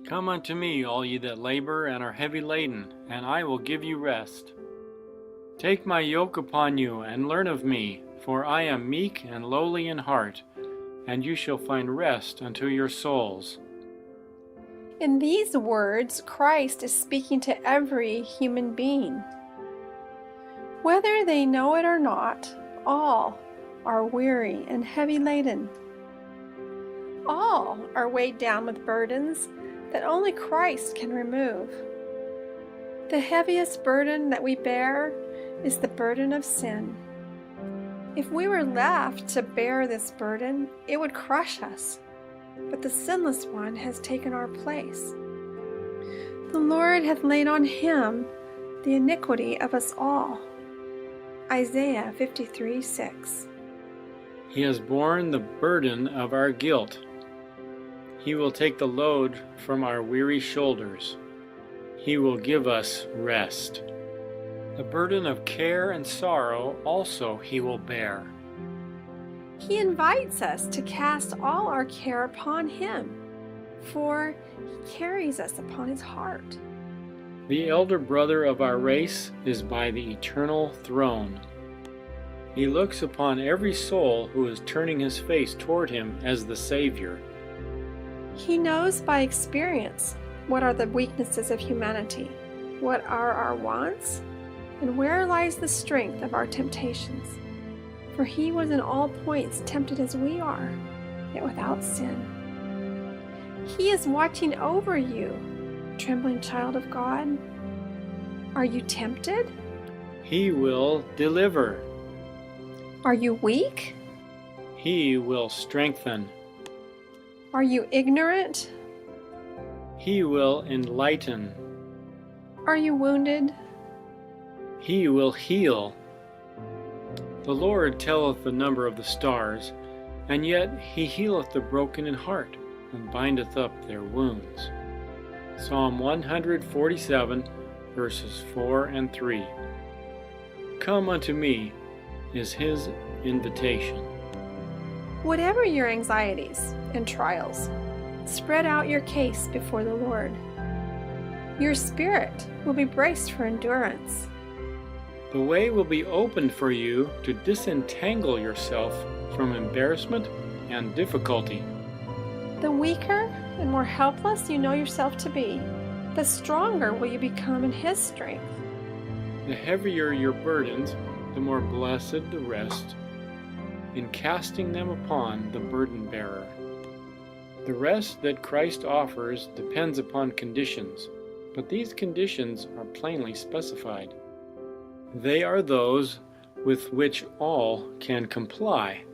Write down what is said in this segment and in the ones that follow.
Come unto me, all ye that labor and are heavy laden, and I will give you rest. Take my yoke upon you, and learn of me, for I am meek and lowly in heart, and you shall find rest unto your souls. In these words, Christ is speaking to every human being. Whether they know it or not, all are weary and heavy laden. All are weighed down with burdens that only Christ can remove. The heaviest burden that we bear is the burden of sin. If we were left to bear this burden, it would crush us, but the sinless one has taken our place. The Lord hath laid on him the iniquity of us all. Isaiah 53:6. He has borne the burden of our guilt. He will take the load from our weary shoulders. He will give us rest. The burden of care and sorrow also he will bear. He invites us to cast all our care upon him, for he carries us upon his heart. The elder brother of our race is by the eternal throne. He looks upon every soul who is turning his face toward him as the Savior. He knows by experience what are the weaknesses of humanity, what are our wants, and where lies the strength of our temptations. For he was in all points tempted as we are, yet without sin. He is watching over you, trembling child of God. Are you tempted? He will deliver. Are you weak? He will strengthen. Are you ignorant? He will enlighten. Are you wounded? He will heal. The Lord telleth the number of the stars, and yet he healeth the broken in heart, and bindeth up their wounds. Psalm 147, verses 4 and 3. Come unto me is his invitation. Whatever your anxieties and trials, spread out your case before the Lord. Your spirit will be braced for endurance. The way will be opened for you to disentangle yourself from embarrassment and difficulty. The weaker and more helpless you know yourself to be, the stronger will you become in his strength. The heavier your burdens, the more blessed the rest in casting them upon the burden bearer. The rest that Christ offers depends upon conditions, but these conditions are plainly specified. They are those with which all can comply.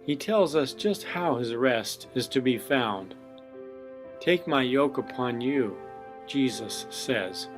He tells us just how his rest is to be found. Take my yoke upon you, Jesus says.